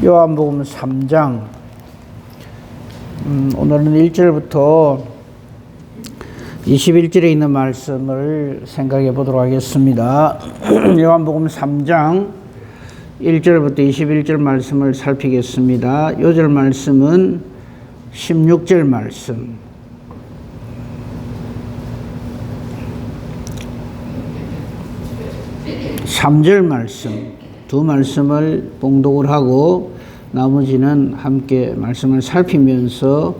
요한복음 3장 오늘은 1절부터 21절에 있는 말씀을 생각해 보도록 하겠습니다. 요한복음 3장 1절부터 21절 말씀을 살피겠습니다. 요절 말씀은 16절 말씀, 3절 말씀, 두 말씀을 봉독을 하고 나머지는 함께 말씀을 살피면서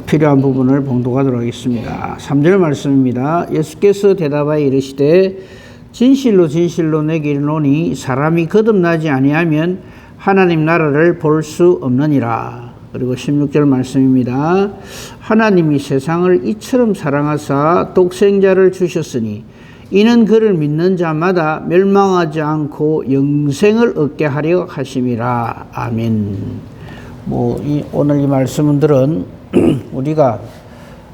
필요한 부분을 봉독하도록 하겠습니다. 3절 말씀입니다. 예수께서 대답하여 이르시되 진실로 진실로 내게 이르노니 사람이 거듭나지 아니하면 하나님 나라를 볼 수 없느니라. 그리고 16절 말씀입니다. 하나님이 세상을 이처럼 사랑하사 독생자를 주셨으니 이는 그를 믿는 자마다 멸망하지 않고 영생을 얻게 하려 하심이라. 아멘. 오늘 이 말씀들은 우리가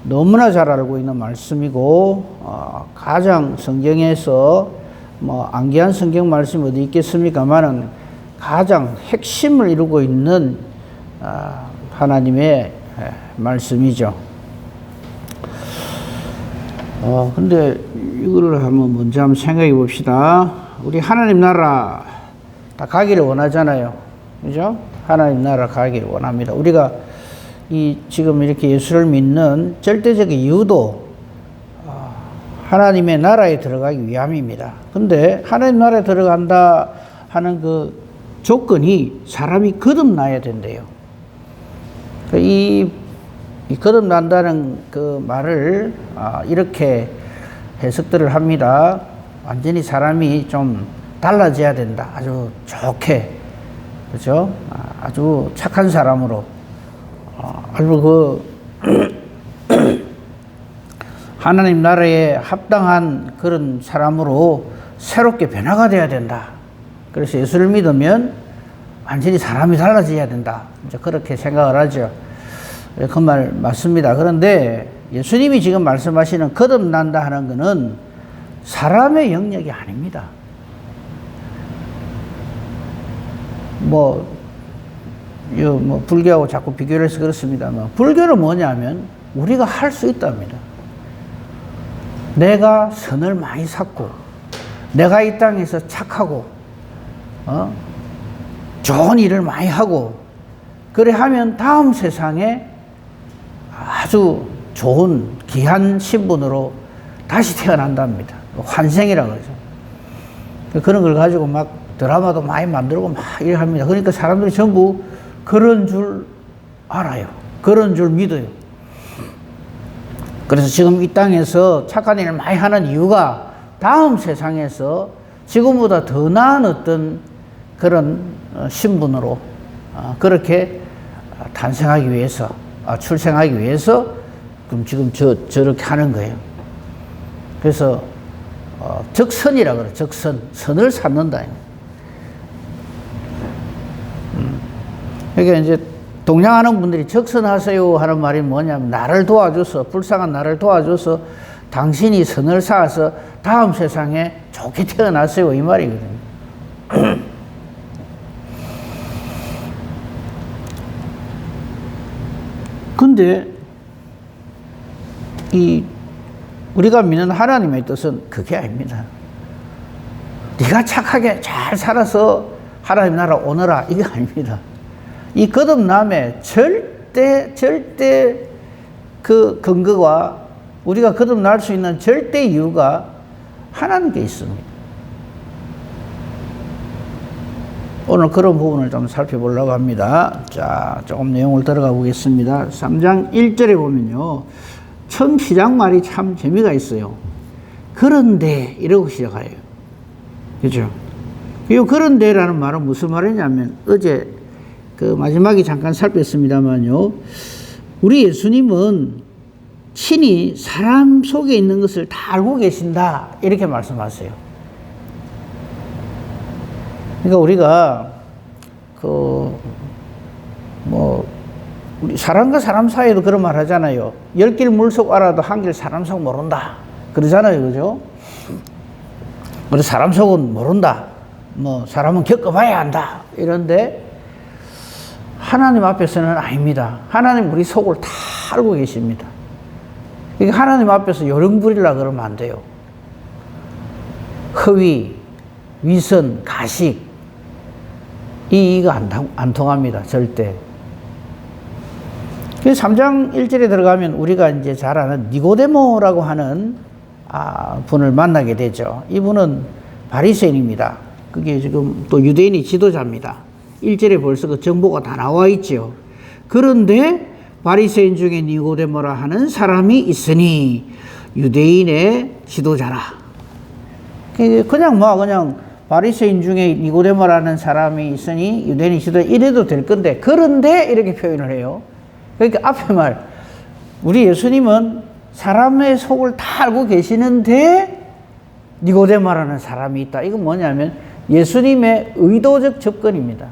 너무나 잘 알고 있는 말씀이고, 가장 성경에서 안귀한 성경 말씀이 어디 있겠습니까만은 가장 핵심을 이루고 있는 하나님의 말씀이죠. 근데 이거를 먼저 한번 생각해 봅시다. 우리 하나님 나라 다 가기를 원하잖아요. 그죠? 하나님 나라 가기를 원합니다. 우리가 지금 이렇게 예수를 믿는 절대적인 이유도 하나님의 나라에 들어가기 위함입니다. 근데 하나님 나라에 들어간다 하는 그 조건이 사람이 거듭나야 된대요. 이 거듭난다는 그 말을 이렇게 해석들을 합니다. 완전히 사람이 좀 달라져야 된다. 아주 좋게, 그죠? 아주 착한 사람으로, 아주 하나님 나라에 합당한 그런 사람으로 새롭게 변화가 돼야 된다. 그래서 예수를 믿으면 완전히 사람이 달라져야 된다. 이제 그렇게 생각을 하죠. 그 말 맞습니다. 그런데 예수님이 지금 말씀하시는 거듭난다 하는 것은 사람의 영역이 아닙니다. 불교하고 자꾸 비교를 해서 그렇습니다만, 불교는 뭐냐면 우리가 할 수 있답니다. 내가 선을 많이 샀고, 내가 이 땅에서 착하고, 좋은 일을 많이 하고, 그래 하면 다음 세상에 아주 좋은 귀한 신분으로 다시 태어난답니다. 환생이라고 그러죠. 그런 걸 가지고 막 드라마도 많이 만들고 막 이렇게 합니다. 그러니까 사람들이 전부 그런 줄 알아요. 그런 줄 믿어요. 그래서 지금 이 땅에서 착한 일을 많이 하는 이유가 다음 세상에서 지금보다 더 나은 어떤 그런 신분으로 그렇게 탄생하기 위해서, 출생하기 위해서 그럼 지금 저렇게 하는 거예요. 그래서 적선이라고 그래요. 적선. 선을 쌓는다. 그러니까 이제 동양하는 분들이 적선하세요 하는 말이 뭐냐면, 나를 도와줘서, 불쌍한 나를 도와줘서 당신이 선을 쌓아서 다음 세상에 좋게 태어나세요 이 말이거든요. 근데 우리가 믿는 하나님의 뜻은 그게 아닙니다. 네가 착하게 잘 살아서 하나님 나라 오너라, 이게 아닙니다. 이 거듭남의 절대 그 근거와 우리가 거듭날 수 있는 절대 이유가 하나님께 있습니다. 오늘 그런 부분을 좀 살펴보려고 합니다. 자, 조금 내용을 들어가 보겠습니다. 3장 1절에 보면요, 처음 시작 말이 참 재미가 있어요. 그런데 이러고 시작해요. 그죠? 이 그런데라는 말은 무슨 말이냐면, 어제 그 마지막에 잠깐 살폈습니다만요, 우리 예수님은 친히 사람 속에 있는 것을 다 알고 계신다, 이렇게 말씀하세요. 그러니까 우리가 우리 사람과 사람 사이에도 그런 말 하잖아요. 10길 물속 알아도 한 길 사람 속 모른다, 그러잖아요. 그죠? 우리 사람 속은 모른다. 뭐 사람은 겪어봐야 한다 이런데 하나님 앞에서는 아닙니다. 하나님 우리 속을 다 알고 계십니다. 그러니까 하나님 앞에서 요령 부리려고 그러면 안 돼요. 허위, 위선, 가식 이거 안 통합니다. 절대. 그래서 3장 1절에 들어가면 우리가 이제 잘 아는 니고데모라고 하는 분을 만나게 되죠. 이분은 바리새인입니다. 그게 지금 또 유대인의 지도자입니다. 1절에 벌써 그 정보가 다 나와 있죠. 그런데 바리새인 중에 니고데모라 하는 사람이 있으니 유대인의 지도자라. 그냥 바리새인 중에 니고데모라는 사람이 있으니 유대인의 지도자 이래도 될 건데 그런데 이렇게 표현을 해요. 그러니까 앞에 말 우리 예수님은 사람의 속을 다 알고 계시는데 니고데모라는 사람이 있다. 이건 뭐냐면 예수님의 의도적 접근입니다.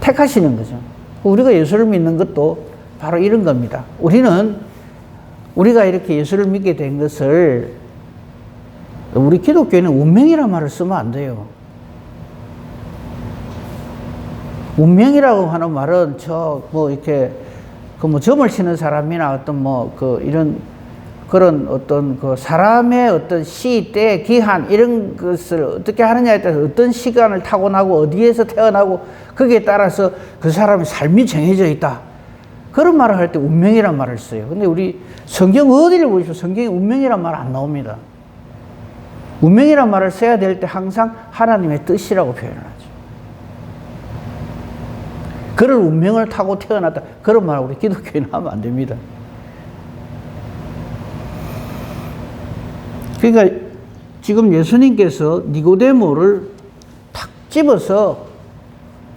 택하시는 거죠. 우리가 예수를 믿는 것도 바로 이런 겁니다. 우리가 이렇게 예수를 믿게 된 것을 우리 기독교에는 운명이라는 말을 쓰면 안 돼요. 운명이라고 하는 말은 이렇게 점을 치는 사람이나 이런 그런 어떤 사람의 어떤 시, 때, 기한 이런 것을 어떻게 하느냐에 따라서 어떤 시간을 타고나고 어디에서 태어나고 거기에 따라서 그 사람의 삶이 정해져 있다. 그런 말을 할 때 운명이란 말을 써요. 근데 우리 성경 어디를 보십시오. 성경에 운명이란 말 안 나옵니다. 운명이란 말을 써야 될 때 항상 하나님의 뜻이라고 표현을 하죠. 그를 운명을 타고 태어났다. 그런 말을 우리 기독교인은 하면 안 됩니다. 그러니까 지금 예수님께서 니고데모를 탁 집어서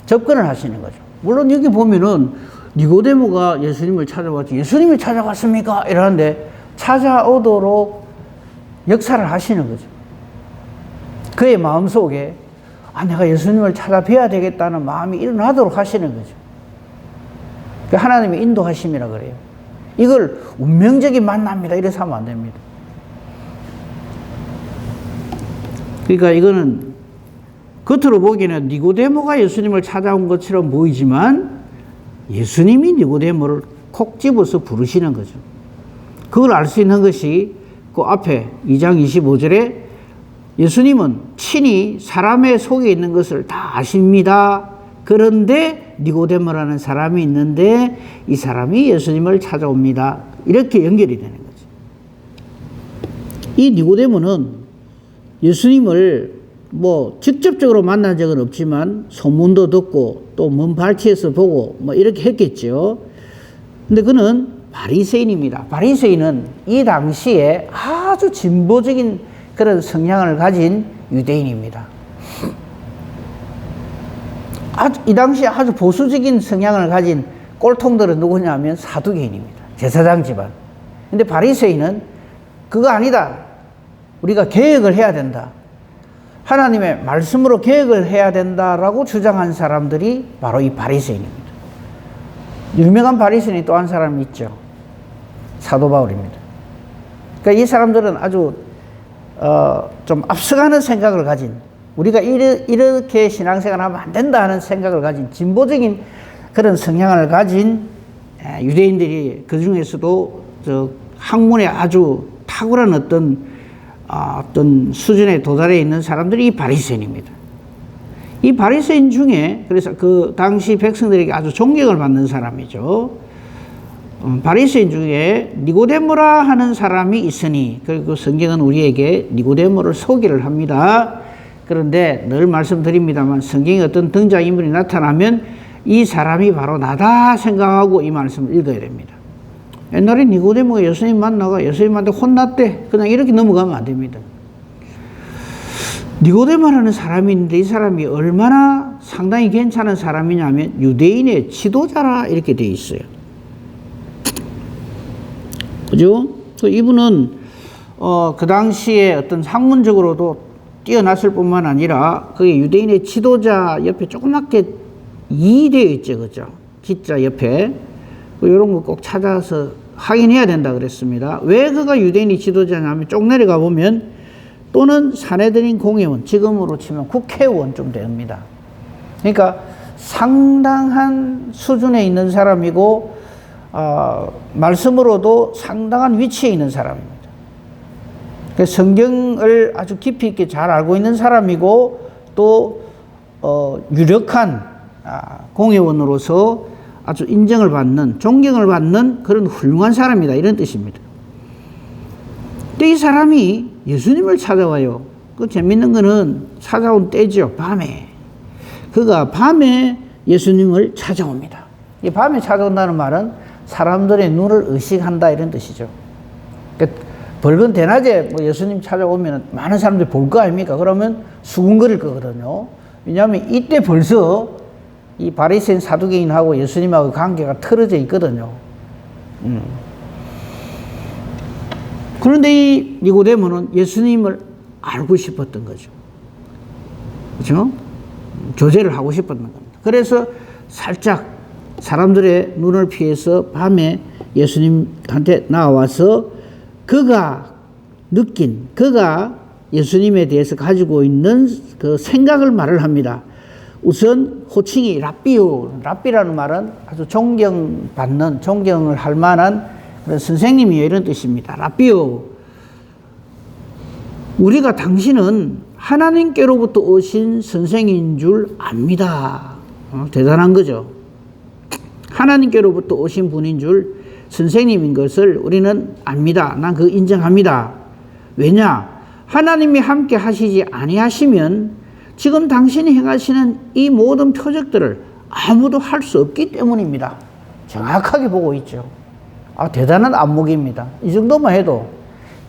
접근을 하시는 거죠. 물론 여기 보면은 니고데모가 예수님을 찾아왔지 예수님이 찾아왔습니까? 이러는데 찾아오도록 역사를 하시는 거죠. 그의 마음속에 내가 예수님을 찾아뵈야 되겠다는 마음이 일어나도록 하시는 거죠. 하나님의 인도하심이라 그래요. 이걸 운명적인 만남이다 이래서 하면 안 됩니다. 그러니까 이거는 겉으로 보기에는 니고데모가 예수님을 찾아온 것처럼 보이지만 예수님이 니고데모를 콕 집어서 부르시는 거죠. 그걸 알 수 있는 것이 그 앞에 2장 25절에 예수님은 친히 사람의 속에 있는 것을 다 아십니다. 그런데 니고데모라는 사람이 있는데 이 사람이 예수님을 찾아옵니다. 이렇게 연결이 되는 거죠. 이 니고데모는 예수님을 직접적으로 만난 적은 없지만 소문도 듣고 또 먼 발치에서 보고 이렇게 했겠죠. 근데 그는 바리새인입니다. 바리새인은 이 당시에 아주 진보적인 그런 성향을 가진 유대인입니다. 이 당시에 아주 보수적인 성향을 가진 꼴통들은 누구냐면 사두개인입니다. 제사장 집안. 근데 바리새인은 그거 아니다. 우리가 개혁을 해야 된다. 하나님의 말씀으로 개혁을 해야 된다라고 주장한 사람들이 바로 이 바리새인입니다. 유명한 바리새인이 또 한 사람이 있죠. 사도 바울입니다. 그러니까 이 사람들은 아주 좀 앞서가는 생각을 가진 우리가 이렇게 신앙생활을 하면 안 된다 하는 생각을 가진 진보적인 그런 성향을 가진 유대인들이 그 중에서도 학문에 아주 탁월한 어떤 수준에 도달해 있는 사람들이 이 바리새인입니다. 이 바리새인 중에 그래서 그 당시 백성들에게 아주 존경을 받는 사람이죠. 바리새인 중에 니고데모라 하는 사람이 있으니 그리고 성경은 우리에게 니고데모를 소개를 합니다. 그런데 늘 말씀드립니다만 성경에 어떤 등장인물이 나타나면 이 사람이 바로 나다 생각하고 이 말씀을 읽어야 됩니다. 옛날에 니고데모가 예수님 만나가 예수님한테 혼났대. 그냥 이렇게 넘어가면 안 됩니다. 니고데모라는 사람이 있는데 이 사람이 얼마나 상당히 괜찮은 사람이냐면 유대인의 지도자라 이렇게 되어 있어요. 그죠? 이분은 그 당시에 어떤 학문적으로도 뛰어났을 뿐만 아니라 그게 유대인의 지도자 옆에 조그맣게 이 되어 있죠. 그죠? 기자 옆에. 이런 거 꼭 찾아서 확인해야 된다 그랬습니다. 왜 그가 유대인의 지도자냐면 쭉 내려가 보면 또는 사내들인 공회원, 지금으로 치면 국회의원 좀 됩니다. 그러니까 상당한 수준에 있는 사람이고 말씀으로도 상당한 위치에 있는 사람입니다. 성경을 아주 깊이 있게 잘 알고 있는 사람이고 또 유력한 공회원으로서 아주 인정을 받는, 존경을 받는 그런 훌륭한 사람이다, 이런 뜻입니다. 근데 이 사람이 예수님을 찾아와요. 그 재밌는 거는 찾아온 때죠. 밤에. 그가 밤에 예수님을 찾아옵니다. 이 밤에 찾아온다는 말은 사람들의 눈을 의식한다, 이런 뜻이죠. 그러니까 벌건 대낮에 뭐 예수님 찾아오면 많은 사람들이 볼 거 아닙니까? 그러면 수군거릴 거거든요. 왜냐하면 이때 벌써 이 바리새인 사두개인하고 예수님하고 관계가 틀어져 있거든요. 그런데 이 니고데모는 예수님을 알고 싶었던 거죠. 그렇죠? 교제를 하고 싶었던 겁니다. 그래서 살짝 사람들의 눈을 피해서 밤에 예수님한테 나와서 그가 예수님에 대해서 가지고 있는 그 생각을 말을 합니다. 우선 호칭이 랍비요. 랍비라는 말은 아주 존경을 할 만한 그런 선생님이에요, 이런 뜻입니다. 랍비요. 우리가 당신은 하나님께로부터 오신 선생인 줄 압니다. 대단한 거죠. 하나님께로부터 오신 분인 줄, 선생님인 것을 우리는 압니다. 난 그거 인정합니다. 왜냐? 하나님이 함께 하시지 아니하시면 지금 당신이 행하시는 이 모든 표적들을 아무도 할 수 없기 때문입니다. 정확하게 보고 있죠. 대단한 안목입니다. 이 정도만 해도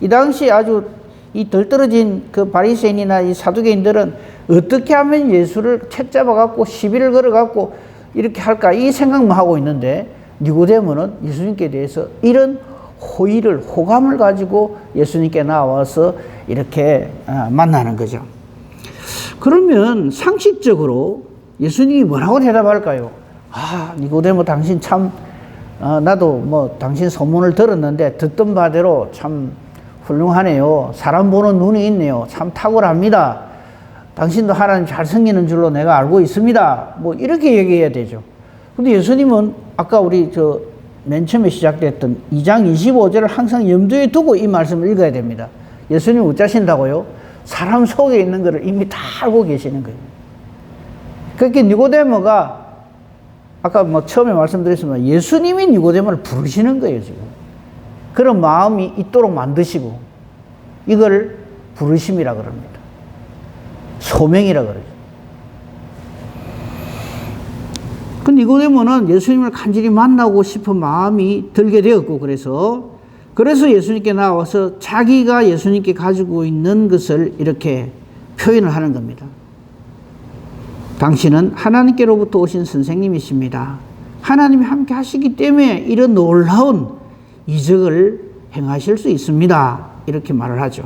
이 당시 아주 이 덜 떨어진 그 바리새인이나 이 사두개인들은 어떻게 하면 예수를 책 잡아갖고 시비를 걸어갖고 이렇게 할까, 이 생각만 하고 있는데, 니고데모는 예수님께 대해서 이런 호감을 가지고 예수님께 나와서 이렇게 만나는 거죠. 그러면 상식적으로 예수님이 뭐라고 대답할까요? 니고데모 당신 참, 나도 뭐 당신 소문을 들었는데 듣던 바대로 참 훌륭하네요. 사람 보는 눈이 있네요. 참 탁월합니다. 당신도 하나님 잘 섬기는 줄로 내가 알고 있습니다. 뭐 이렇게 얘기해야 되죠. 근데 예수님은 아까 우리 맨 처음에 시작됐던 2장 25절을 항상 염두에 두고 이 말씀을 읽어야 됩니다. 예수님 어쩌신다고요? 사람 속에 있는 것을 이미 다 알고 계시는 거예요. 그렇게 니고데모가 아까 뭐 처음에 말씀드렸지만 예수님이 니고데모를 부르시는 거예요, 지금. 그런 마음이 있도록 만드시고 이걸 부르심이라 그럽니다. 소명이라 그러죠. 그 니고데모는 예수님을 간절히 만나고 싶은 마음이 들게 되었고, 그래서 예수님께 나와서 자기가 예수님께 가지고 있는 것을 이렇게 표현을 하는 겁니다. 당신은 하나님께로부터 오신 선생님이십니다. 하나님이 함께 하시기 때문에 이런 놀라운 이적을 행하실 수 있습니다. 이렇게 말을 하죠.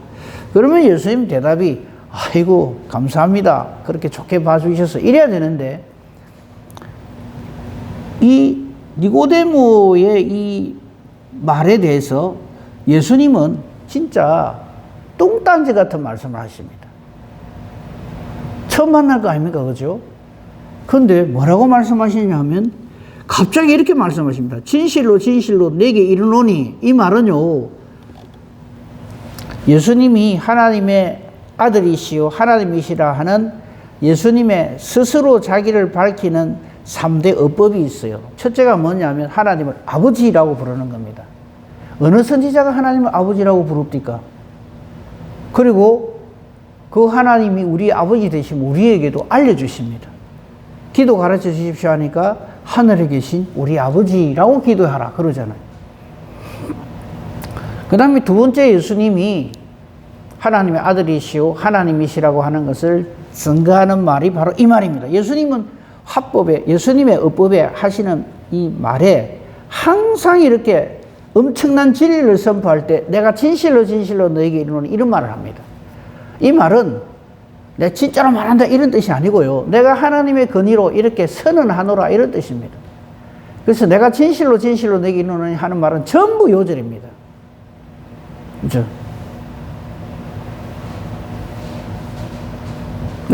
그러면 예수님 대답이 아이고 감사합니다. 그렇게 좋게 봐주셔서 이래야 되는데, 이 니고데모의 이 말에 대해서 예수님은 진짜 뚱딴지 같은 말씀을 하십니다. 처음 만날 거 아닙니까? 그죠? 그런데 뭐라고 말씀하시냐 하면 갑자기 이렇게 말씀하십니다. 진실로 진실로 내게 이르노니, 이 말은요, 예수님이 하나님의 아들이시요 하나님이시라 하는 예수님의 스스로 자기를 밝히는 3대 어법이 있어요. 첫째가 뭐냐면 하나님을 아버지라고 부르는 겁니다. 어느 선지자가 하나님을 아버지라고 부릅니까? 그리고 그 하나님이 우리 아버지 되시면 우리에게도 알려주십니다. 기도 가르쳐 주십시오 하니까 하늘에 계신 우리 아버지라고 기도하라 그러잖아요. 그 다음에 두 번째, 예수님이 하나님의 아들이시오 하나님이시라고 하는 것을 증거하는 말이 바로 이 말입니다. 예수님은 예수님의 어법에 하시는 이 말에 항상 이렇게 엄청난 진리를 선포할 때 내가 진실로 진실로 너에게 이르노니, 이런 말을 합니다. 이 말은 내가 진짜로 말한다 이런 뜻이 아니고요, 내가 하나님의 권위로 이렇게 선언하노라 이런 뜻입니다. 그래서 내가 진실로 진실로 너에게 이르노니 하는 말은 전부 요절입니다. 그렇죠?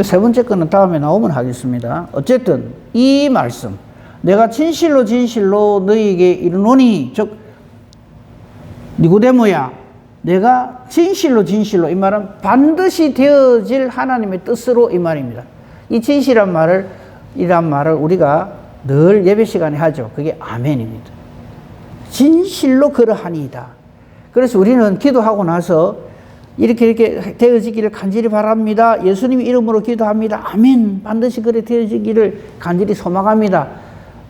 세 번째 거는 다음에 나오면 하겠습니다. 어쨌든 이 말씀, 내가 진실로 진실로 너희에게 이르노니, 즉 니고데모야, 내가 진실로 진실로, 이 말은 반드시 되어질 하나님의 뜻으로 이 말입니다. 이 진실한 말을, 이란 말을 우리가 늘 예배 시간에 하죠. 그게 아멘입니다. 진실로 그러하니이다. 그래서 우리는 기도하고 나서 이렇게 되어지기를 간절히 바랍니다. 예수님 이름으로 기도합니다. 아멘. 반드시 그래 되어지기를 간절히 소망합니다.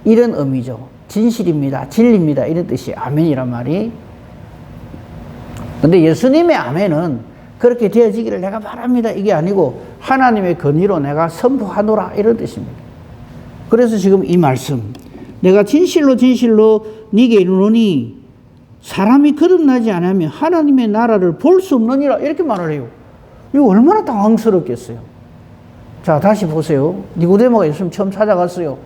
이런 의미죠. 진실입니다. 진리입니다. 이런 뜻이 아멘이란 말이. 근데 예수님의 아멘은 그렇게 되어지기를 내가 바랍니다. 이게 아니고 하나님의 권위로 내가 선포하노라 이런 뜻입니다. 그래서 지금 이 말씀, 내가 진실로 진실로 네게 이르노니 사람이 거듭나지 않으면 하나님의 나라를 볼 수 없느니라 이렇게 말을 해요. 이거 얼마나 당황스럽겠어요. 자, 다시 보세요. 니고데모가 예수님 처음 찾아갔어요.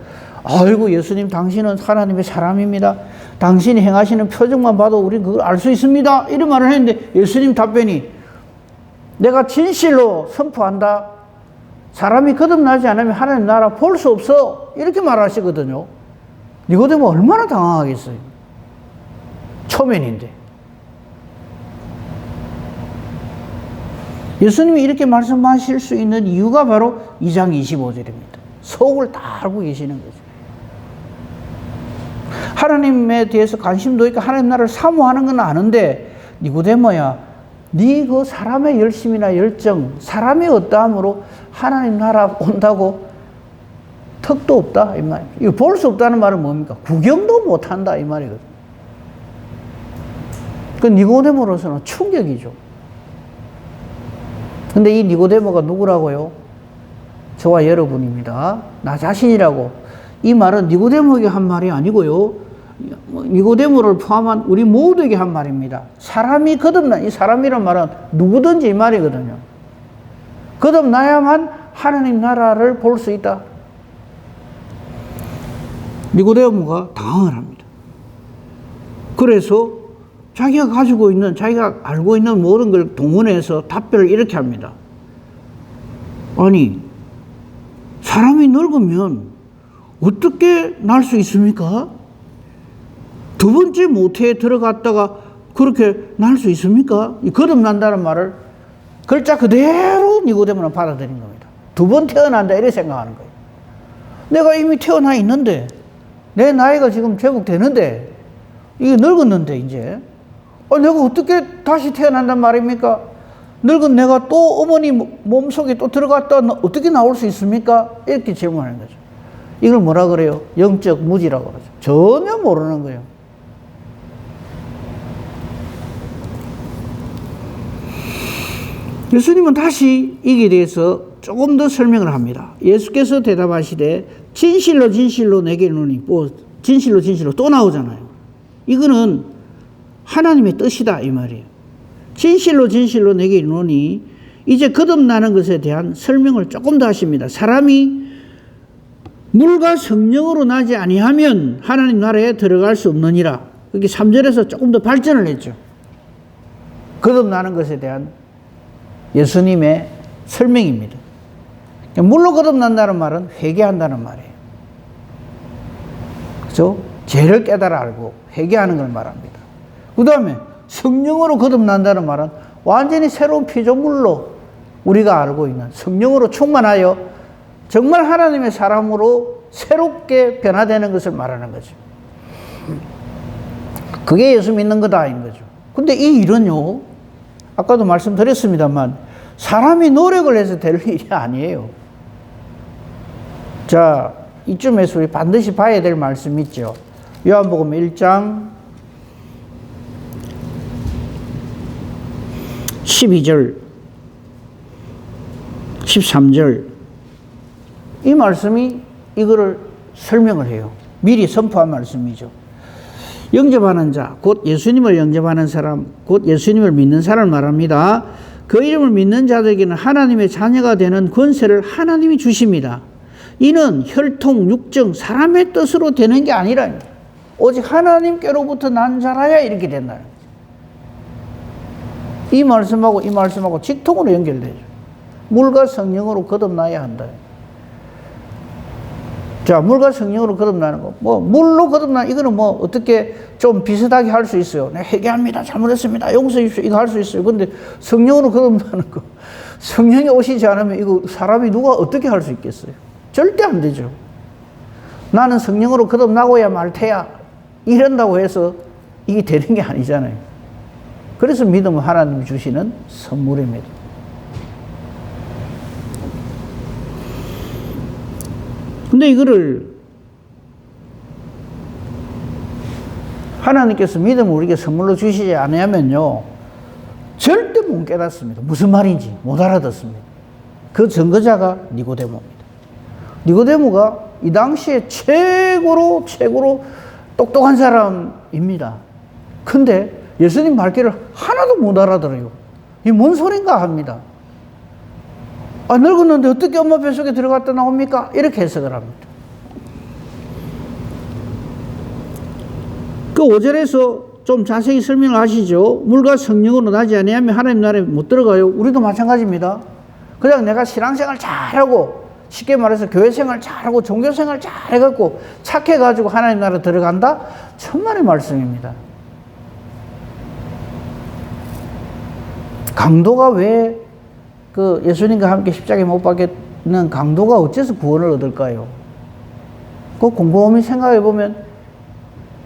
아이고 예수님, 당신은 하나님의 사람입니다. 당신이 행하시는 표정만 봐도 우리는 그걸 알 수 있습니다. 이런 말을 했는데 예수님 답변이, 내가 진실로 선포한다. 사람이 거듭나지 않으면 하나님 나라 볼 수 없어. 이렇게 말하시거든요. 니고데모 얼마나 당황하겠어요. 초면인데. 예수님이 이렇게 말씀하실 수 있는 이유가 바로 2장 25절입니다. 속을 다 알고 계시는 거죠. 하나님에 대해서 관심도 있고 하나님 나라를 사모하는 건 아는데, 니고데모야, 네 그 사람의 열심이나 열정, 사람의 어떠함으로 하나님 나라 온다고 턱도 없다 이 말이에요. 이거 볼 수 없다는 말은 뭡니까? 구경도 못 한다 이 말이거든요. 그 니고데모로서는 충격이죠. 근데 이 니고데모가 누구라고요? 저와 여러분입니다. 나 자신이라고. 이 말은 니고데모에게 한 말이 아니고요. 니고데모를 포함한 우리 모두에게 한 말입니다. 사람이 거듭나, 이 사람이란 말은 누구든지 이 말이거든요. 거듭나야만 하나님 나라를 볼 수 있다. 니고데모가 당황을 합니다. 그래서 자기가 가지고 있는, 자기가 알고 있는 모든 걸 동원해서 답변을 이렇게 합니다. 아니, 사람이 늙으면 어떻게 날 수 있습니까? 두 번째 모태에 들어갔다가 그렇게 날 수 있습니까? 이 거듭난다는 말을 글자 그대로 니고데모는 받아들인 겁니다. 두 번 태어난다 이렇게 생각하는 거예요. 내가 이미 태어나 있는데, 내 나이가 지금 제법 되는데, 이게 늙었는데 이제 내가 어떻게 다시 태어난단 말입니까? 늙은 내가 또 어머니 몸속에 또 들어갔다 어떻게 나올 수 있습니까? 이렇게 질문하는 거죠. 이걸 뭐라 그래요? 영적 무지라고 그러죠. 전혀 모르는 거예요. 예수님은 다시 이에 대해서 조금 더 설명을 합니다. 예수께서 대답하시되 진실로 진실로 내게 이르노니, 진실로 진실로 또 나오잖아요. 이거는 하나님의 뜻이다 이 말이에요. 진실로 진실로 내게 이르노니, 이제 거듭나는 것에 대한 설명을 조금 더 하십니다. 사람이 물과 성령으로 나지 아니하면 하나님 나라에 들어갈 수 없느니라. 그게 3절에서 조금 더 발전을 했죠. 거듭나는 것에 대한 예수님의 설명입니다. 물로 거듭난다는 말은 회개한다는 말이에요. 그렇죠? 죄를 깨달아 알고 회개하는 걸 말합니다. 그 다음에 성령으로 거듭난다는 말은 완전히 새로운 피조물로 우리가 알고 있는 성령으로 충만하여 정말 하나님의 사람으로 새롭게 변화되는 것을 말하는 거죠. 그게 예수 믿는 거다 인 거죠. 근데 이 일은요, 아까도 말씀드렸습니다만 사람이 노력을 해서 될 일이 아니에요. 자, 이쯤에서 우리 반드시 봐야 될 말씀 있죠. 요한복음 1장 12절 13절 이 말씀이 이거를 설명을 해요. 미리 선포한 말씀이죠. 영접하는 자, 곧 예수님을 영접하는 사람, 곧 예수님을 믿는 사람을 말합니다. 그 이름을 믿는 자들에게는 하나님의 자녀가 되는 권세를 하나님이 주십니다. 이는 혈통, 육정, 사람의 뜻으로 되는 게 아니라 오직 하나님께로부터 난 자라야 이렇게 된다는 거죠. 이 말씀하고 이 말씀하고 직통으로 연결되죠. 물과 성령으로 거듭나야 한다. 자, 물과 성령으로 거듭나는 거. 뭐, 물로 이거는 뭐, 어떻게 좀 비슷하게 할 수 있어요. 네, 회개합니다. 잘못했습니다. 용서해 주십시오. 이거 할 수 있어요. 근데 성령으로 거듭나는 거. 성령이 오시지 않으면 이거 사람이 누가 어떻게 할 수 있겠어요? 절대 안 되죠. 나는 성령으로 거듭나고야 말 테야. 이런다고 해서 이게 되는 게 아니잖아요. 그래서 믿음은 하나님이 주시는 선물입니다. 근데 이거를 하나님께서 믿음을 우리에게 선물로 주시지 않으면요, 절대 못 깨닫습니다. 무슨 말인지 못 알아듣습니다. 그 증거자가 니고데모입니다. 니고데모가 이 당시에 최고로 똑똑한 사람입니다. 근데 예수님 말귀를 하나도 못 알아들어요. 이게 뭔 소린가 합니다. 아, 늙었는데 어떻게 엄마 뱃속에 들어갔다 나옵니까? 이렇게 해석을 합니다. 그 5절에서 좀 자세히 설명을 하시죠. 물과 성령으로 나지 아니하면 하나님 나라에 못 들어가요. 우리도 마찬가지입니다. 그냥 내가 신앙생활 잘하고, 쉽게 말해서 교회생활 잘하고 종교생활 잘해갖고 착해가지고 하나님 나라 들어간다? 천만의 말씀입니다. 강도가 왜 그 예수님과 함께 십자가에 못 박혔는 강도가 어째서 구원을 얻을까요? 그 곰곰이 생각해 보면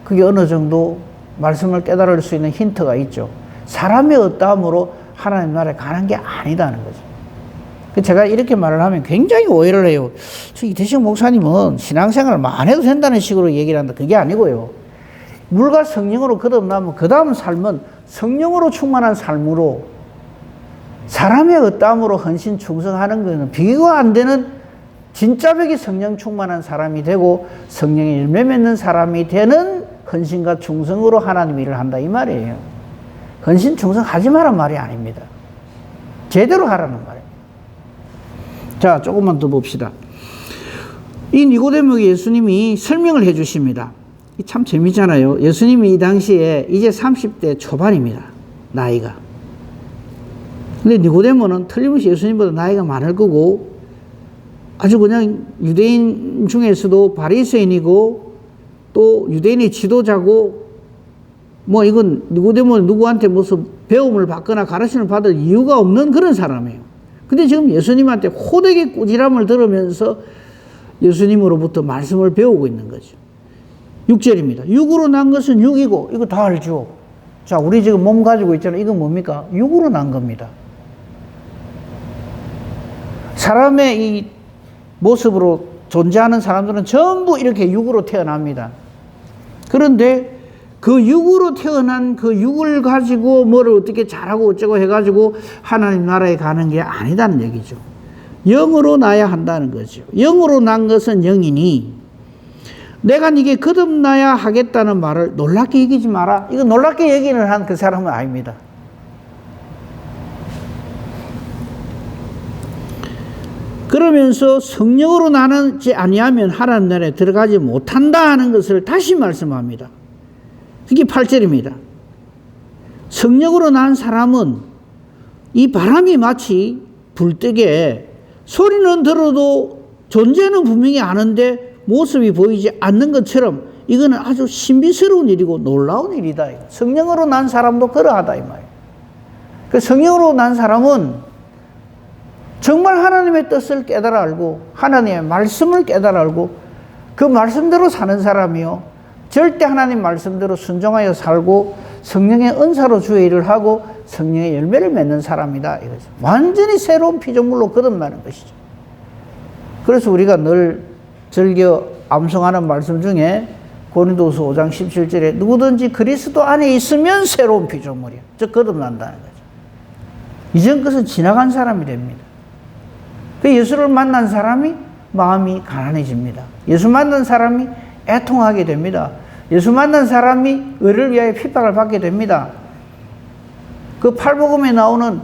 그게 어느 정도 말씀을 깨달을 수 있는 힌트가 있죠. 사람의 어떠함으로 하나님 나라에 가는 게 아니다는 거죠. 제가 이렇게 말을 하면 굉장히 오해를 해요. 이태식 목사님은 신앙생활을 안 해도 된다는 식으로 얘기를 한다. 그게 아니고요. 물과 성령으로 거듭나면 그 다음 삶은 성령으로 충만한 삶으로, 사람의 어떠함으로 헌신 충성하는 것은 비교가 안 되는 진짜 벽이 성령 충만한 사람이 되고 성령의 열매 맺는 사람이 되는 헌신과 충성으로 하나님 일을 한다, 이 말이에요. 헌신 충성하지 말란 말이 아닙니다. 제대로 하라는 말이에요. 자, 조금만 더 봅시다. 이 니고데모에게 예수님이 설명을 해 주십니다. 참 재밌잖아요. 예수님이 이 당시에 이제 30대 초반입니다. 나이가. 근데 니고데모는 틀림없이 예수님보다 나이가 많을 거고, 아주 그냥 유대인 중에서도 바리새인이고, 또 유대인의 지도자고, 뭐 이건 니고데모는 누구한테 무슨 배움을 받거나 가르침을 받을 이유가 없는 그런 사람이에요. 근데 지금 예수님한테 호되게 꾸지람을 들으면서 예수님으로부터 말씀을 배우고 있는 거죠. 6절입니다. 육으로 난 것은 육이고, 이거 다 알죠. 자, 우리 지금 몸 가지고 있잖아요. 이건 뭡니까? 육으로 난 겁니다. 사람의 이 모습으로 존재하는 사람들은 전부 이렇게 육으로 태어납니다. 그런데 그 육으로 태어난 그 육을 가지고 뭐를 어떻게 잘하고 어쩌고 해가지고 하나님 나라에 가는 게 아니다는 얘기죠. 영으로 나야 한다는 거죠. 영으로 난 것은 영이니 내가 네게 거듭나야 하겠다는 말을 놀랍게 여기지 마라. 이거 놀랍게 얘기를 한 그 사람은 아닙니다. 그러면서 성령으로 나지 아니하면 하나님 나라에 들어가지 못한다 하는 것을 다시 말씀합니다. 그게 8절입니다. 성령으로 난 사람은 이 바람이 마치 불뜨게 소리는 들어도 존재는 분명히 아는데 모습이 보이지 않는 것처럼 이거는 아주 신비스러운 일이고 놀라운 일이다. 성령으로 난 사람도 그러하다 이 말이에요. 그 성령으로 난 사람은 정말 하나님의 뜻을 깨달아 알고 하나님의 말씀을 깨달아 알고 그 말씀대로 사는 사람이요, 절대 하나님 말씀대로 순종하여 살고 성령의 은사로 주의 일을 하고 성령의 열매를 맺는 사람이다 이거죠. 완전히 새로운 피조물로 거듭나는 것이죠. 그래서 우리가 늘 즐겨 암송하는 말씀 중에 고린도후서 5장 17절에 누구든지 그리스도 안에 있으면 새로운 피조물이야. 즉 거듭난다는 거죠. 이전 것은 지나간 사람이 됩니다. 그 예수를 만난 사람이 마음이 가난해집니다. 예수 만난 사람이 애통하게 됩니다. 예수 만난 사람이 의를 위하여 핍박을 받게 됩니다. 그 팔복음에 나오는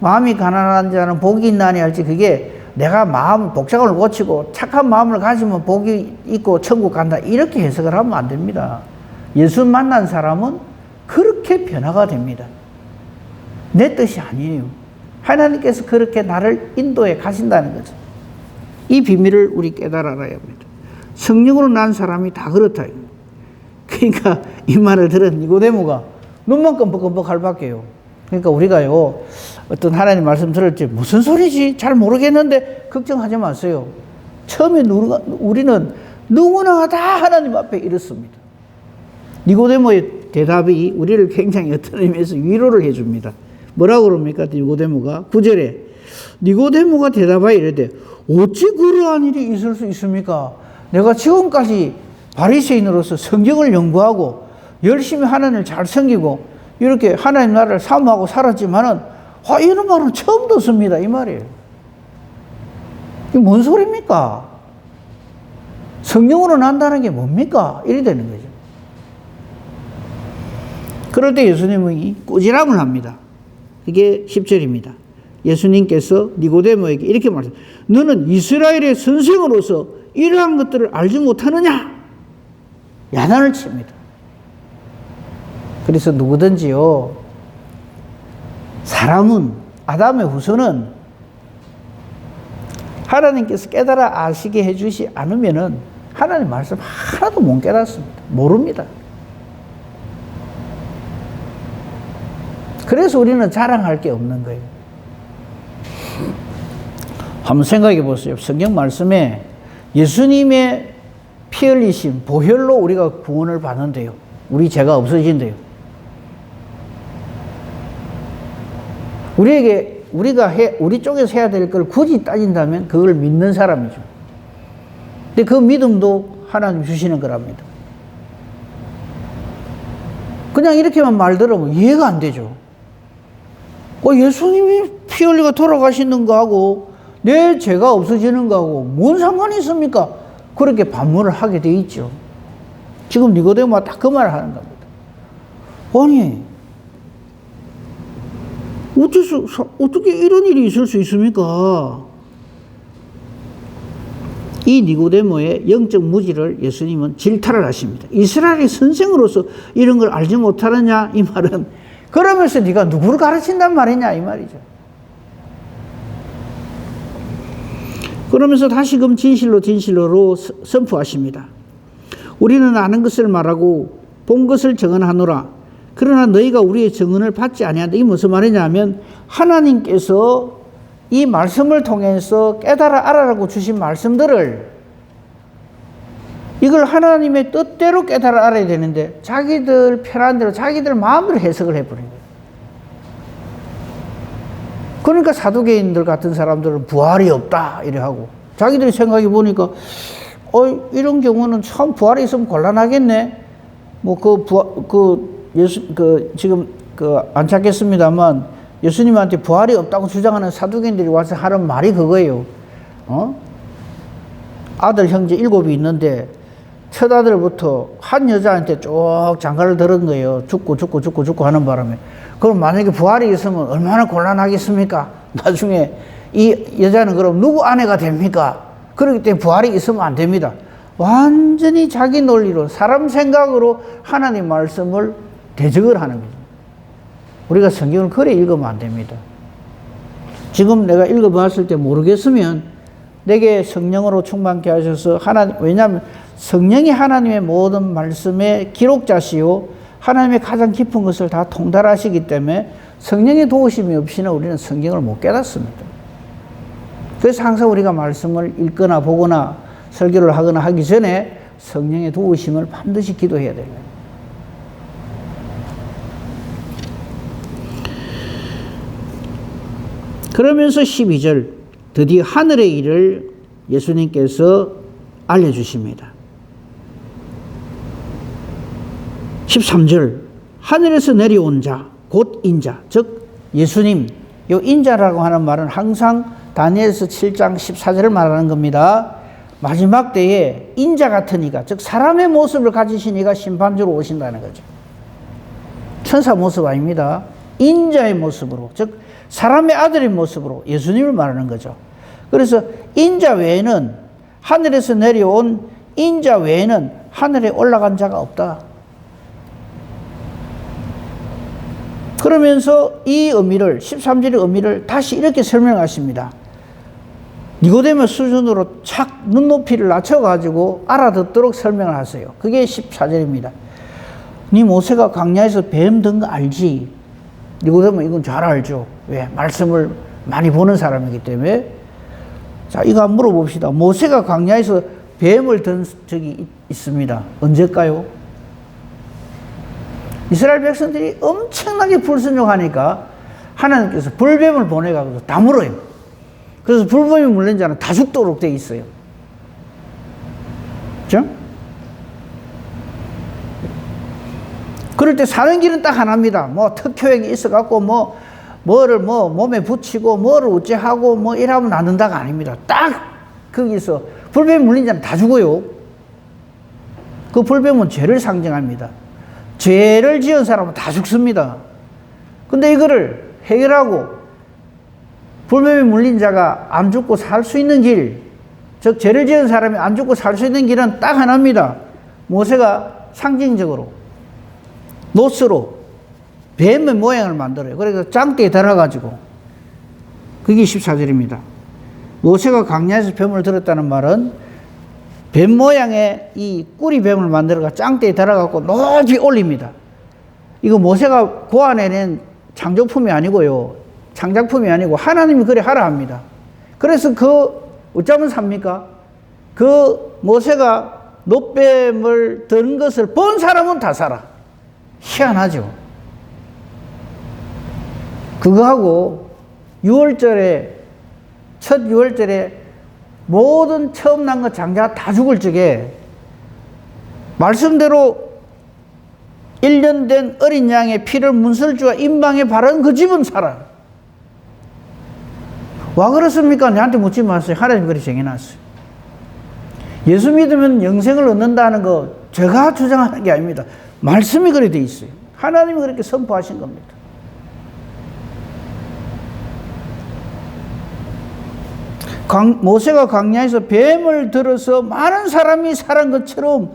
마음이 가난한 자는 복이 있나니 할지, 그게 내가 마음 복장을 고치고 착한 마음을 가지면 복이 있고 천국 간다 이렇게 해석을 하면 안 됩니다. 예수 만난 사람은 그렇게 변화가 됩니다. 내 뜻이 아니에요. 하나님께서 그렇게 나를 인도해 가신다는 거죠. 이 비밀을 우리 깨달아야 합니다. 성령으로 난 사람이 다 그렇다. 그러니까 이 말을 들은 니고데모가 눈만 끔뻑끔뻑할 밖에요. 그러니까 우리가요, 어떤 하나님 말씀 들을 때 무슨 소리지? 잘 모르겠는데 걱정하지 마세요. 처음에 우리는 누구나 다 하나님 앞에 이렇습니다. 니고데모의 대답이 우리를 굉장히 어떤 의미에서 위로를 해줍니다. 뭐라고 그럽니까? 니고데모가 9절에 니고데모가 대답하여 이르되 어찌 그러한 일이 있을 수 있습니까? 내가 지금까지 바리새인으로서 성경을 연구하고 열심히 하나님을 잘 섬기고 이렇게 하나님 나라를 사모하고 살았지만은 이런 말은 처음 듣습니다. 이 말이에요. 이게 뭔 소리입니까? 성령으로 난다는 게 뭡니까? 이래 되는 거죠. 그럴 때 예수님이 꾸지람을 합니다. 이게 10절입니다. 예수님께서 니고데모에게 이렇게 말씀합니다. 너는 이스라엘의 선생으로서 이러한 것들을 알지 못하느냐? 야단을 칩니다. 그래서 누구든지요, 사람은, 아담의 후손은 하나님께서 깨달아 아시게 해주시 않으면은 하나님 말씀 하나도 못 깨닫습니다. 모릅니다. 그래서 우리는 자랑할 게 없는 거예요. 한번 생각해 보세요. 성경 말씀에 예수님의 피 흘리심, 보혈로 우리가 구원을 받는데요. 우리 죄가 없어진대요. 우리 쪽에서 해야 될 걸 굳이 따진다면 그걸 믿는 사람이죠. 근데 그 믿음도 하나님 주시는 거랍니다. 그냥 이렇게만 말 들으면 이해가 안 되죠. 예수님이 피 흘리고 돌아가시는 거하고 내 죄가 없어지는 거하고 뭔 상관이 있습니까? 그렇게 반문을 하게 돼 있죠. 지금 니고데모가 딱 그 말을 하는 겁니다. 아니, 어떻게 이런 일이 있을 수 있습니까? 이 니고데모의 영적 무지를 예수님은 질타를 하십니다. 이스라엘의 선생으로서 이런 걸 알지 못하느냐? 이 말은 그러면서 네가 누구를 가르친단 말이냐? 이 말이죠. 그러면서 다시금 진실로로 선포하십니다. 우리는 아는 것을 말하고 본 것을 증언하노라. 그러나 너희가 우리의 증언을 받지 아니한다. 이게 무슨 말이냐면 하나님께서 이 말씀을 통해서 깨달아 알아라고 주신 말씀들을 이걸 하나님의 뜻대로 깨달아 알아야 되는데 자기들 편한 대로 자기들 마음대로 해석을 해버린 거예요. 그러니까 사두개인들 같은 사람들은 부활이 없다 이래 하고 자기들이 생각해 보니까 이런 경우는 참 부활이 있으면 곤란하겠네. 지금 안 찾겠습니다만 예수님한테 부활이 없다고 주장하는 사두개인들이 와서 하는 말이 그거예요. 아들 형제 7이 있는데 첫 아들부터 한 여자한테 쭉 장가를 들은 거예요. 죽고 하는 바람에. 그럼 만약에 부활이 있으면 얼마나 곤란하겠습니까? 나중에 이 여자는 그럼 누구 아내가 됩니까? 그렇기 때문에 부활이 있으면 안 됩니다. 완전히 자기 논리로 사람 생각으로 하나님 말씀을 대적을 하는 거죠. 우리가 성경을 그래 읽으면 안 됩니다. 지금 내가 읽어봤을 때 모르겠으면 내게 성령으로 충만케 하셔서 왜냐하면 성령이 하나님의 모든 말씀의 기록자시요 하나님의 가장 깊은 것을 다 통달하시기 때문에 성령의 도우심이 없이는 우리는 성경을 못 깨닫습니다. 그래서 항상 우리가 말씀을 읽거나 보거나 설교를 하거나 하기 전에 성령의 도우심을 반드시 기도해야 됩니다. 그러면서 12절 드디어 하늘의 일을 예수님께서 알려주십니다. 13절 하늘에서 내려온 자 곧 인자 즉 예수님. 이 인자라고 하는 말은 항상 다니엘서 7장 14절을 말하는 겁니다. 마지막 때에 인자 같은 이가 즉 사람의 모습을 가지신 이가 심판주로 오신다는 거죠. 천사 모습 아닙니다. 인자의 모습으로 즉 사람의 아들의 모습으로 예수님을 말하는 거죠. 그래서 인자 외에는 하늘에서 내려온 인자 외에는 하늘에 올라간 자가 없다. 그러면서 이 의미를 13절의 의미를 다시 이렇게 설명하십니다. 니고데모 수준으로 착 눈높이를 낮춰가지고 알아듣도록 설명을 하세요. 그게 14절입니다. 니 모세가 광야에서 뱀 든 거 알지? 니고데모 이건 잘 알죠. 왜? 말씀을 많이 보는 사람이기 때문에. 자, 이거 한번 물어봅시다. 모세가 광야에서 뱀을 든 적이 있습니다. 언제일까요? 이스라엘 백성들이 엄청나게 불순종하니까 하나님께서 불뱀을 보내가지고 다 물어요. 그래서 불뱀이 물린 자는 다 죽도록 돼 있어요. 그렇죠? 그럴 때 사는 길은 딱 하나입니다. 뭐 특효약이 있어갖고 뭐를 몸에 붙이고 뭐를 어째하고 뭐 이러면 낫는다가 아닙니다. 딱 거기서 불뱀이 물린 자는 다 죽어요. 그 불뱀은 죄를 상징합니다. 죄를 지은 사람은 다 죽습니다. 근데 이거를 해결하고 불뱀이 물린 자가 안 죽고 살 수 있는 길, 즉 죄를 지은 사람이 안 죽고 살 수 있는 길은 딱 하나입니다. 모세가 상징적으로 노스로 뱀의 모양을 만들어요. 그래서 장대에 달아가지고, 그게 14절입니다. 모세가 광야에서 뱀을 들었다는 말은 뱀 모양의 이 꾸리 뱀을 만들어가 장대에 달아갖고 높이 올립니다. 이거 모세가 고안해낸 창조품이 아니고요. 창작품이 아니고 하나님이 그래 하라 합니다. 그래서 어쩌면 삽니까? 그 모세가 놋뱀을 든 것을 본 사람은 다 살아. 희한하죠. 그거하고 첫 6월절에 모든 처음 난 것 장자 다 죽을 적에 말씀대로 1년 된 어린 양의 피를 문설주와 임방에 바른 그 집은 살아. 와 그렇습니까? 내한테 묻지 마세요. 하나님이 그렇게 정해놨어요. 예수 믿으면 영생을 얻는다는 거 제가 주장하는 게 아닙니다. 말씀이 그렇게 돼 있어요. 하나님이 그렇게 선포하신 겁니다. 모세가 광야에서 뱀을 들어서 많은 사람이 살은 것처럼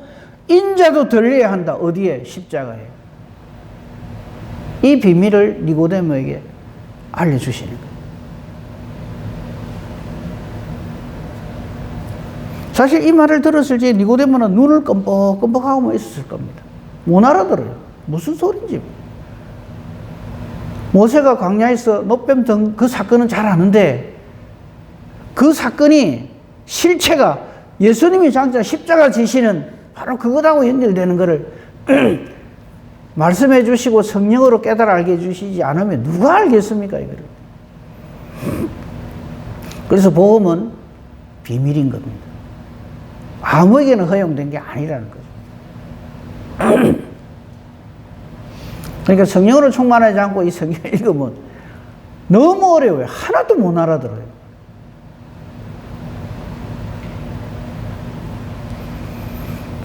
인자도 들려야 한다. 어디에? 십자가에. 이 비밀을 니고데모에게 알려주시는 거예요. 사실 이 말을 들었을 때 니고데모는 눈을 껌뻑껌뻑하고 있었을 겁니다. 못 알아들어요. 무슨 소린지. 모세가 광야에서 놋뱀 든 그 사건은 잘 아는데 그 사건이 실체가 예수님이 장차 십자가 지시는 바로 그것하고 연결되는 것을 말씀해 주시고 성령으로 깨달아 알게 해주시지 않으면 누가 알겠습니까? 이거를. 그래서 복음은 비밀인 겁니다. 아무에게나 허용된 게 아니라는 거죠. 그러니까 성령으로 충만하지 않고 이 성경을 읽으면 너무 어려워요. 하나도 못 알아들어요.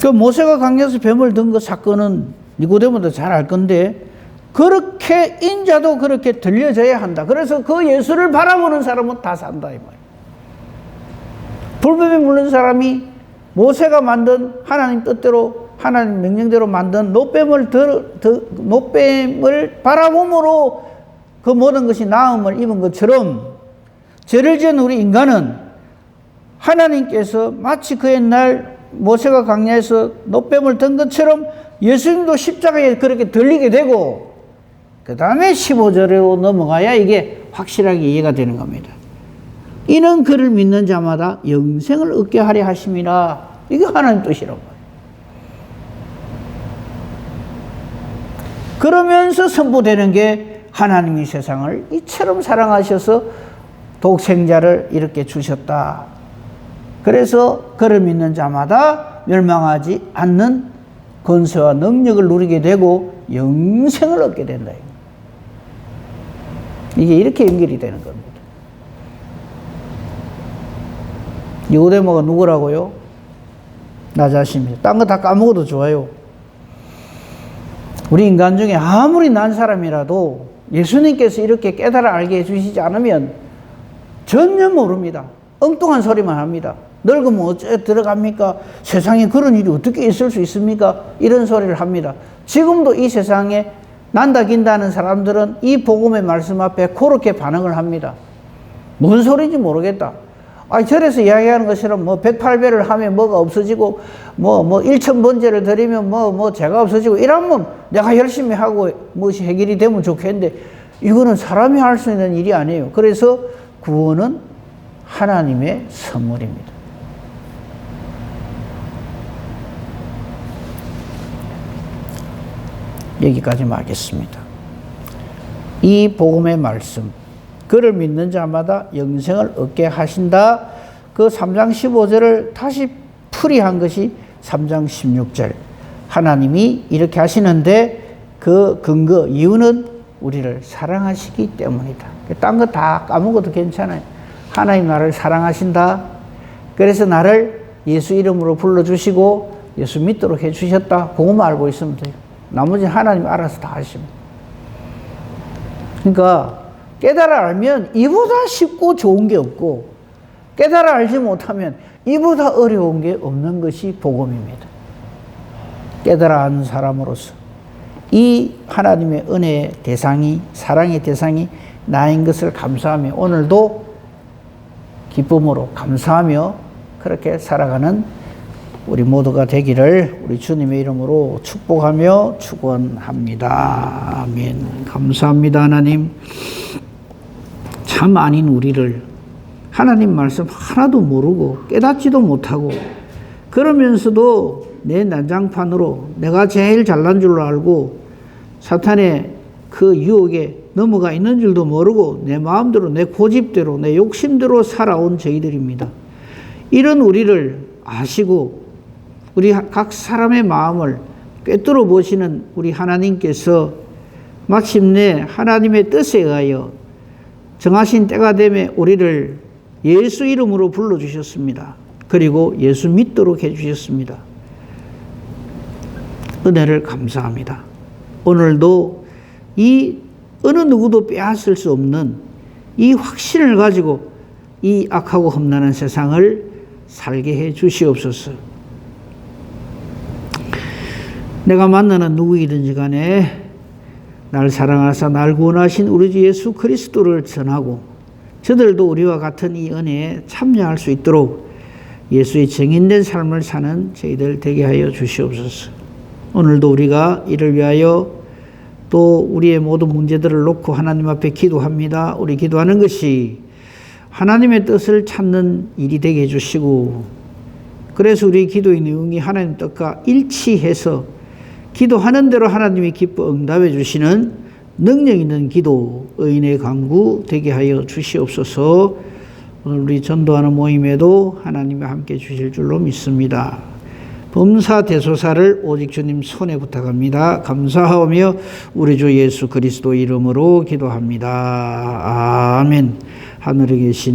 그 모세가 광야에서 뱀을 든 그 사건은 니고데모도 잘 알 건데 그렇게 인자도 그렇게 들려져야 한다. 그래서 그 예수를 바라보는 사람은 다 산다 이 말이에요. 불뱀에 물린 사람이 모세가 만든 하나님 뜻대로 하나님 명령대로 만든 놋뱀을 바라봄으로 그 모든 것이 나음을 입은 것처럼 죄를 지은 우리 인간은 하나님께서 마치 그 옛날 모세가 광야에서 놋뱀을 든 것처럼 예수님도 십자가에 그렇게 들리게 되고 그 다음에 15절로 넘어가야 이게 확실하게 이해가 되는 겁니다. 이는 그를 믿는 자마다 영생을 얻게 하려 하심이라. 이게 하나님 뜻이라고. 그러면서 선포되는 게 하나님이 세상을 이처럼 사랑하셔서 독생자를 이렇게 주셨다. 그래서 그를 믿는 자마다 멸망하지 않는 권세와 능력을 누리게 되고 영생을 얻게 된다. 이게 이렇게 연결이 되는 겁니다. 니고데모가 누구라고요? 나 자신입니다. 딴 거 다 까먹어도 좋아요. 우리 인간 중에 아무리 난 사람이라도 예수님께서 이렇게 깨달아 알게 해주시지 않으면 전혀 모릅니다. 엉뚱한 소리만 합니다. 늙으면 어째 들어갑니까? 세상에 그런 일이 어떻게 있을 수 있습니까? 이런 소리를 합니다. 지금도 이 세상에 난다 긴다는 사람들은 이 복음의 말씀 앞에 그렇게 반응을 합니다. 무슨 소리인지 모르겠다. 절에서 이야기하는 것처럼 108배를 하면 뭐가 없어지고, 1000번제를 드리면 죄가 없어지고, 이러면 내가 열심히 하고 무엇이 해결이 되면 좋겠는데, 이거는 사람이 할 수 있는 일이 아니에요. 그래서 구원은 하나님의 선물입니다. 여기까지만 하겠습니다. 이 복음의 말씀, 그를 믿는 자마다 영생을 얻게 하신다. 그 3장 15절을 다시 풀이한 것이 3장 16절. 하나님이 이렇게 하시는데 그 근거, 이유는 우리를 사랑하시기 때문이다. 딴 거 다 까먹어도 괜찮아요. 하나님 나를 사랑하신다. 그래서 나를 예수 이름으로 불러주시고 예수 믿도록 해주셨다. 그것만 알고 있으면 돼요. 나머지는 하나님 알아서 다 하십니다. 그러니까 깨달아 알면 이보다 쉽고 좋은 게 없고, 깨달아 알지 못하면 이보다 어려운 게 없는 것이 복음입니다. 깨달아 아는 사람으로서 이 하나님의 은혜의 대상이, 사랑의 대상이 나인 것을 감사하며 오늘도 기쁨으로 감사하며 그렇게 살아가는 우리 모두가 되기를 우리 주님의 이름으로 축복하며 축원합니다. 아멘. 감사합니다. 하나님. 참 아닌 우리를 하나님 말씀 하나도 모르고 깨닫지도 못하고, 그러면서도 내 난장판으로 내가 제일 잘난 줄로 알고 사탄의 그 유혹에 넘어가 있는 줄도 모르고 내 마음대로, 내 고집대로, 내 욕심대로 살아온 저희들입니다. 이런 우리를 아시고 우리 각 사람의 마음을 꿰뚫어 보시는 우리 하나님께서 마침내 하나님의 뜻에 의하여 정하신 때가 되매 우리를 예수 이름으로 불러주셨습니다. 그리고 예수 믿도록 해주셨습니다. 은혜를 감사합니다. 오늘도 이 어느 누구도 빼앗을 수 없는 이 확신을 가지고 이 악하고 험난한 세상을 살게 해 주시옵소서. 내가 만나는 누구이든지 간에 날 사랑하사 날 구원하신 우리 주 예수 그리스도를 전하고 저들도 우리와 같은 이 은혜에 참여할 수 있도록 예수의 증인된 삶을 사는 저희들 되게 하여 주시옵소서. 오늘도 우리가 이를 위하여 또 우리의 모든 문제들을 놓고 하나님 앞에 기도합니다. 우리 기도하는 것이 하나님의 뜻을 찾는 일이 되게 해주시고, 그래서 우리 기도의 내용이 하나님 뜻과 일치해서 기도하는 대로 하나님이 기뻐 응답해 주시는 능력 있는 기도, 의인의 강구 되게 하여 주시옵소서. 오늘 우리 전도하는 모임에도 하나님이 함께 주실 줄로 믿습니다. 범사 대소사를 오직 주님 손에 부탁합니다. 감사하며 우리 주 예수 그리스도 이름으로 기도합니다. 아멘. 하늘에 계신